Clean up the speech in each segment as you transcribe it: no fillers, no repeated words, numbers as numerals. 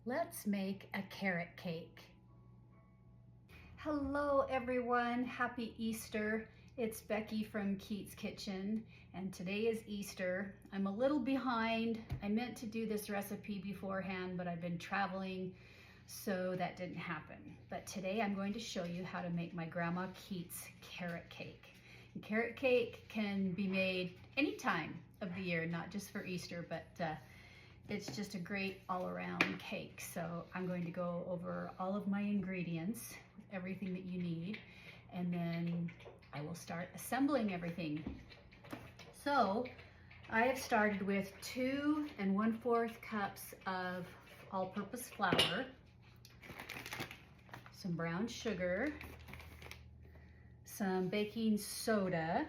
Let's make a carrot cake. Hello everyone, happy Easter. It's Becky from Keats Kitchen and today is Easter. I'm a little behind. I meant to do this recipe beforehand, but I've been traveling, so that didn't happen. But today I'm going to show you how to make my Grandma Keats carrot cake. And carrot cake can be made any time of the year, not just for Easter, but it's just a great all-around cake. So I'm going to go over all of my ingredients, everything that you need, and then I will start assembling everything. So I have started with 2 1/4 cups of all-purpose flour, some brown sugar, some baking soda,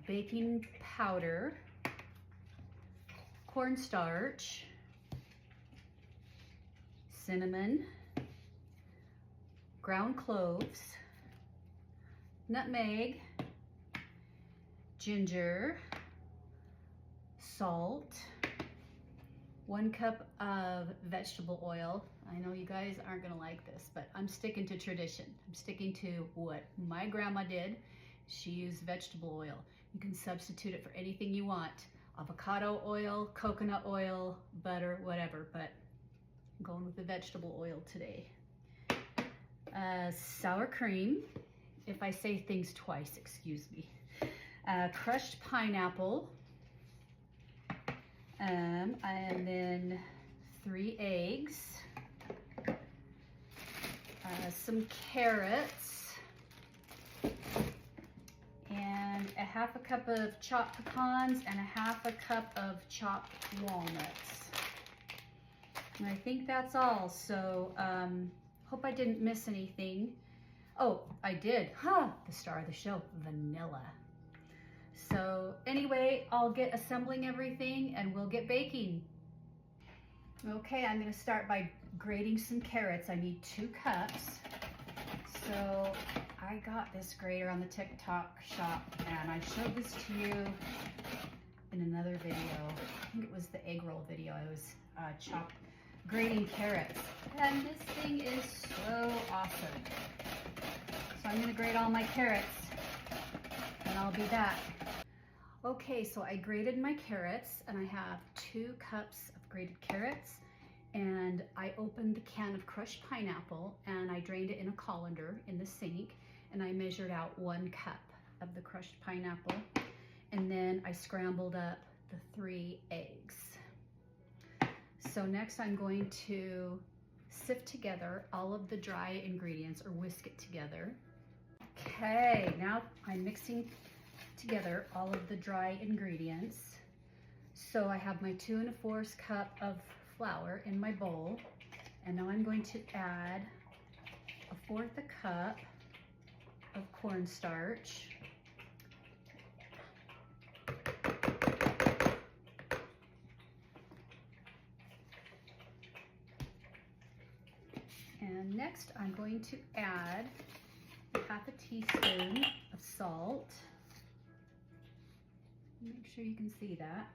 baking powder, cornstarch, cinnamon, ground cloves, nutmeg, ginger, salt, 1 cup of vegetable oil. I know you guys aren't gonna like this, but I'm sticking to tradition. I'm sticking to what my grandma did. She used vegetable oil. You can substitute it for anything you want. Avocado oil, coconut oil, butter, whatever, but I'm going with the vegetable oil today. Sour cream. If I say things twice, excuse me. Crushed pineapple. And then 3 eggs. Some carrots. And a 1/2 cup of chopped pecans and a 1/2 cup of chopped walnuts. And I think that's all. So hope I didn't miss anything. Oh, I did. The star of the show, vanilla. So anyway, I'll get assembling everything and we'll get baking. Okay, I'm gonna start by grating some carrots. I need 2 cups. So I got this grater on the TikTok shop and I showed this to you in another video. I think it was the egg roll video. I was grating carrots. And this thing is so awesome. So I'm gonna grate all my carrots and I'll be back. Okay, so I grated my carrots and I have 2 cups of grated carrots, and I opened the can of crushed pineapple and I drained it in a colander in the sink, and I measured out 1 cup of the crushed pineapple, and then I scrambled up the 3 eggs. So next I'm going to sift together all of the dry ingredients, or whisk it together. Okay, now I'm mixing together all of the dry ingredients. So I have my 2 1/4 cup of flour in my bowl, and now I'm going to add 1/4 cup of cornstarch, and next I'm going to add 1/2 teaspoon of salt. Make sure you can see that.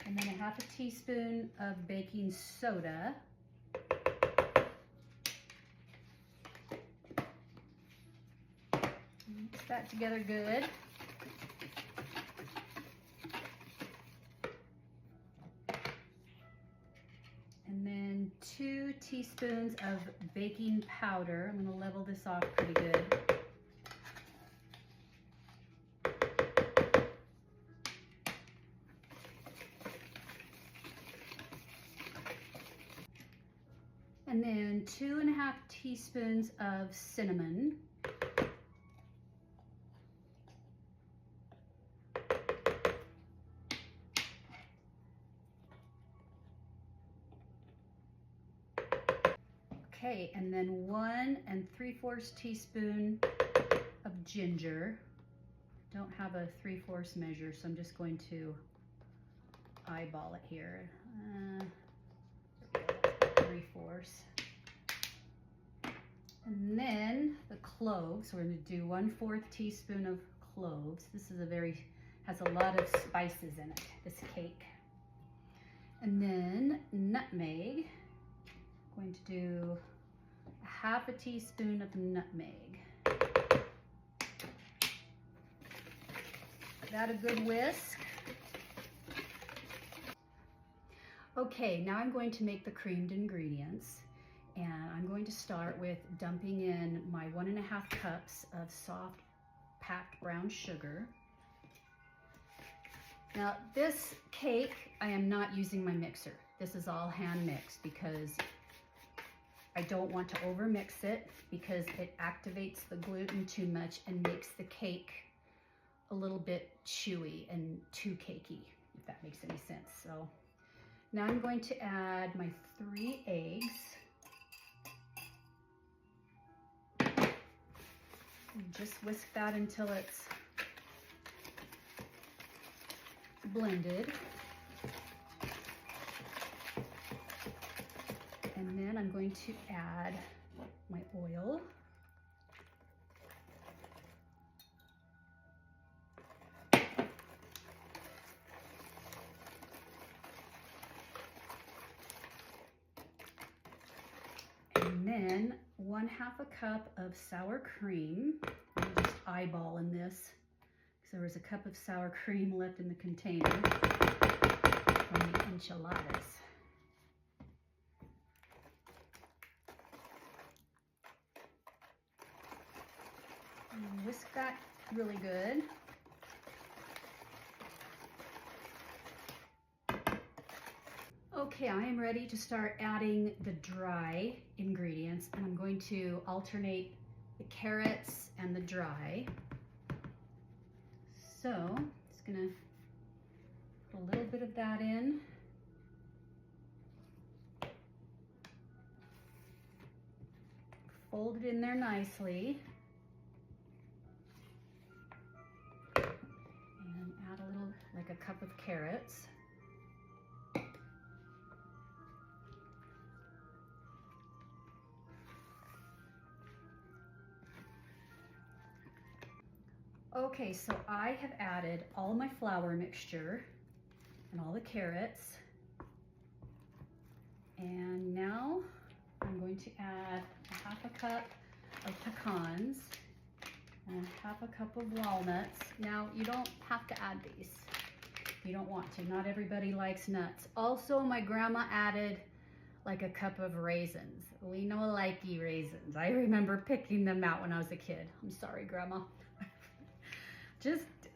And then 1/2 teaspoon of baking soda. Mix that together good. And then 2 teaspoons of baking powder. I'm gonna level this off pretty good. And then 2 1/2 teaspoons of cinnamon. Okay, and then 1 3/4 teaspoon of ginger. Don't have a 3/4 measure, so I'm just going to eyeball it here. 3/4. And then the cloves. cloves. We're going to do 1/4 teaspoon of cloves. This is has a lot of spices in it, this cake. And then nutmeg. I'm going to do 1/2 teaspoon of nutmeg. Give that a good whisk. Okay, now I'm going to make the creamed ingredients, and I'm going to start with dumping in my 1½ cups of soft packed brown sugar. Now this cake, I am not using my mixer. This is all hand mixed because I don't want to over mix it because it activates the gluten too much and makes the cake a little bit chewy and too cakey, if that makes any sense. So now I'm going to add my 3 eggs. And just whisk that until it's blended. And then I'm going to add my oil. And then 1/2 cup of sour cream. I'm just eyeballing this because there was a cup of sour cream left in the container from the enchiladas. And whisk that really good. Okay, I am ready to start adding the dry ingredients, and I'm going to alternate the carrots and the dry. So, just gonna put a little bit of that in. Fold it in there nicely. And add a little, like a cup of carrots. Okay, so I have added all my flour mixture and all the carrots. And now I'm going to add 1/2 cup of pecans and 1/2 cup of walnuts. Now, you don't have to add these if you don't want to. Not everybody likes nuts. Also, my grandma added like a cup of raisins. We know likey raisins. I remember picking them out when I was a kid. I'm sorry, Grandma.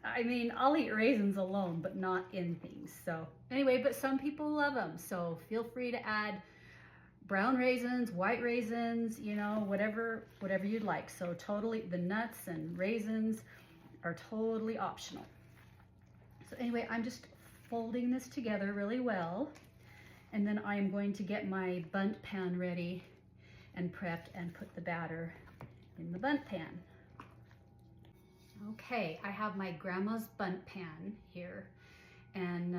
I mean, I'll eat raisins alone, but not in things. So anyway, but some people love them. So feel free to add brown raisins, white raisins, you know, whatever you'd like. So totally, the nuts and raisins are totally optional. So anyway, I'm just folding this together really well. And then I am going to get my Bundt pan ready and prepped and put the batter in the Bundt pan. Okay, I have my grandma's Bundt pan here, and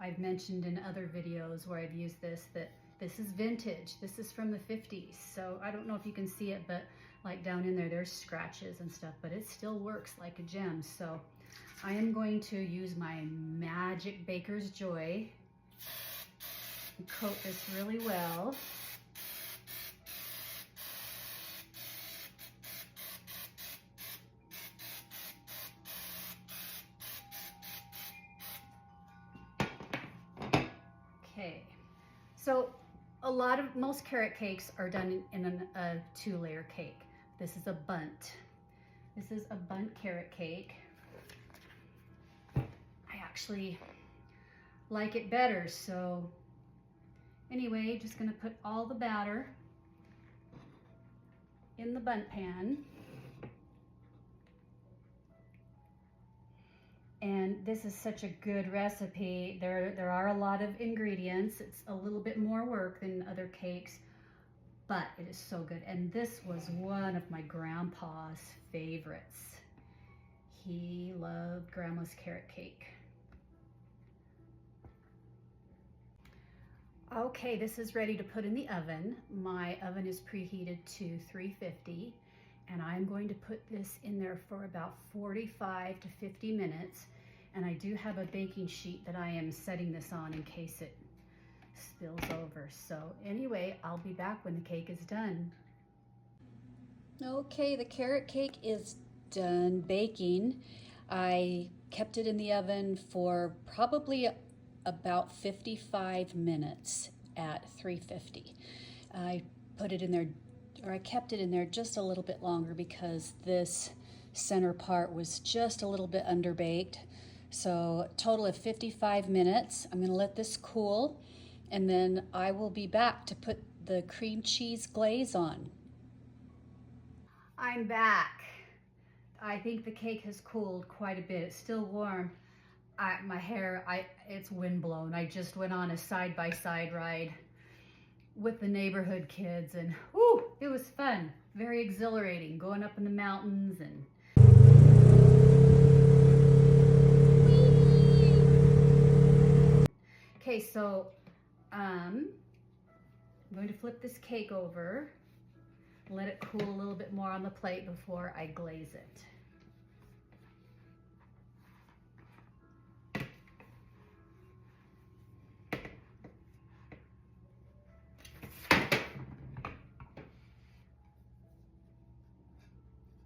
I've mentioned in other videos where I've used this that this is vintage. This is from the 50s, so I don't know if you can see it, but like down in there, there's scratches and stuff, but it still works like a gem. So I am going to use my Magic Baker's Joy and coat this really well. Okay, so most carrot cakes are done in a 2-layer cake. This is a Bundt. This is a Bundt carrot cake. I actually like it better, so anyway, just gonna put all the batter in the Bundt pan. And this is such a good recipe. There are a lot of ingredients. It's a little bit more work than other cakes, but it is so good. And this was one of my grandpa's favorites. He loved Grandma's carrot cake. Okay, this is ready to put in the oven. My oven is preheated to 350, and I'm going to put this in there for about 45 to 50 minutes. And I do have a baking sheet that I am setting this on in case it spills over. So anyway, I'll be back when the cake is done. Okay, the carrot cake is done baking. I kept it in the oven for probably about 55 minutes at 350. I put it in there, or I kept it in there just a little bit longer because this center part was just a little bit underbaked. So a total of 55 minutes. I'm gonna let this cool, and then I will be back to put the cream cheese glaze on. I'm back. I think the cake has cooled quite a bit. It's still warm. My hair, it's windblown. I just went on a side-by-side ride with the neighborhood kids, and whoo, it was fun. Very exhilarating, going up in the mountains and okay, so I'm going to flip this cake over, let it cool a little bit more on the plate before I glaze it.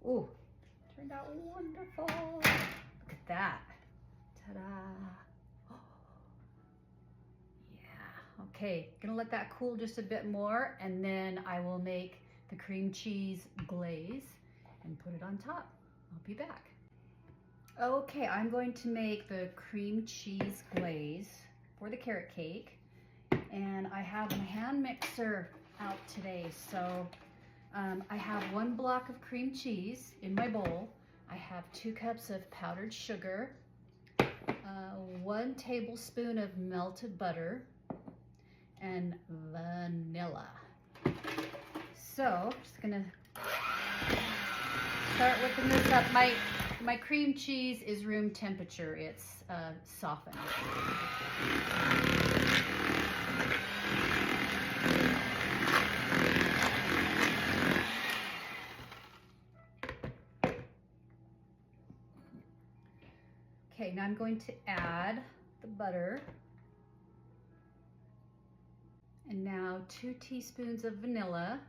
Ooh, turned out wonderful. Look at that. Ta-da. Oh. Yeah, okay, gonna let that cool just a bit more, and then I will make the cream cheese glaze and put it on top. I'll be back. Okay, I'm going to make the cream cheese glaze for the carrot cake, and I have my hand mixer out today, so I have 1 block of cream cheese in my bowl. I have 2 cups of powdered sugar, 1 tablespoon of melted butter, and vanilla. So, just gonna start whipping this up. My cream cheese is room temperature. It's softened. Okay, now I'm going to add the butter. And now 2 teaspoons of vanilla.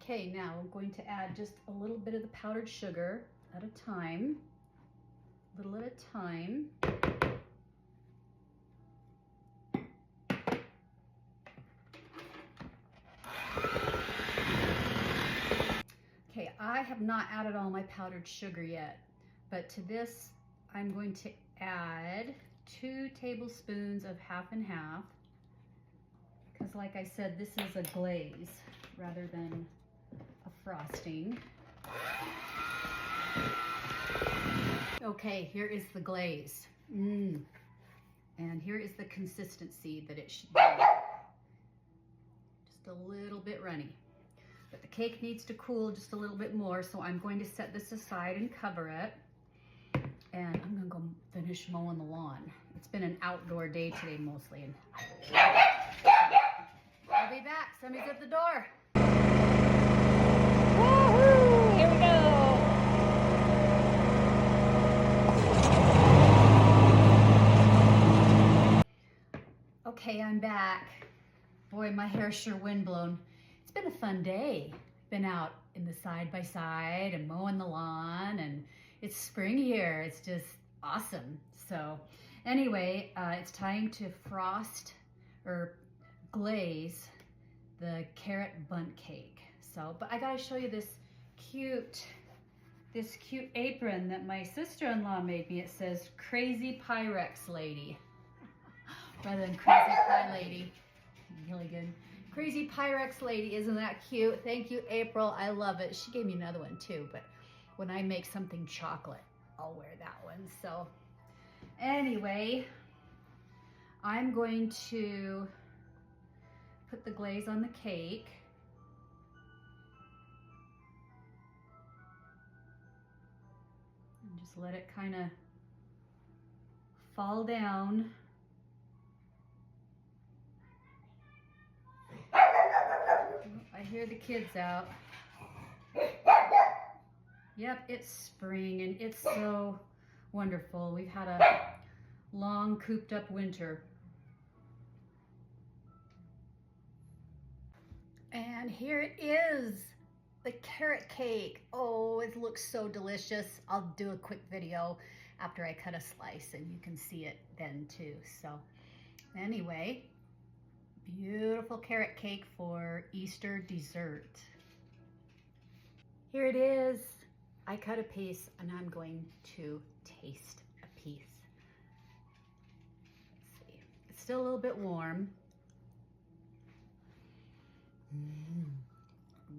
Okay, now I'm going to add just a little bit of the powdered sugar at a time, little at a time. Okay, I have not added all my powdered sugar yet, but to this I'm going to add 2 tablespoons of half and half, because like I said, this is a glaze rather than a frosting. Okay, here is the glaze. And here is the consistency that it should be. Just a little bit runny. But the cake needs to cool just a little bit more, so I'm going to set this aside and cover it. And I'm gonna go finish mowing the lawn. It's been an outdoor day today mostly, and I'll be back. Somebody's at the door. Woohoo! Here we go. Okay, I'm back. Boy, my hair's sure windblown. It's been a fun day. Been out in the side-by-side and mowing the lawn, and it's spring here. It's just awesome. So anyway, it's time to frost or glaze the carrot bundt cake. So, but I gotta show you this cute apron that my sister-in-law made me. It says Crazy Pyrex Lady rather than Crazy Pie Lady. Really good. Crazy Pyrex Lady, isn't that cute? Thank you, April. I love it. She gave me another one too, but when I make something chocolate, I'll wear that one. So anyway, I'm going to put the glaze on the cake. And just let it kind of fall down hear the kids out. Yep, it's spring and it's so wonderful. We've had a long cooped up winter. And here it is, the carrot cake. Oh, it looks so delicious. I'll do a quick video after I cut a slice and you can see it then too. So anyway, beautiful carrot cake for Easter dessert. Here it is. I cut a piece and I'm going to taste a piece. Let's see. It's still a little bit warm.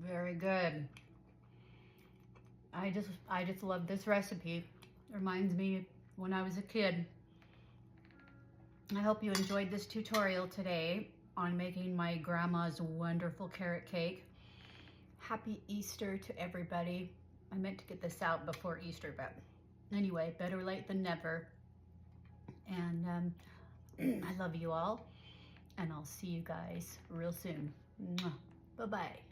Very good. I just love this recipe. It reminds me when I was a kid. I hope you enjoyed this tutorial today on making my grandma's wonderful carrot cake. Happy Easter to everybody. I meant to get this out before Easter, but anyway, better late than never. And I love you all, and I'll see you guys real soon. Bye-bye.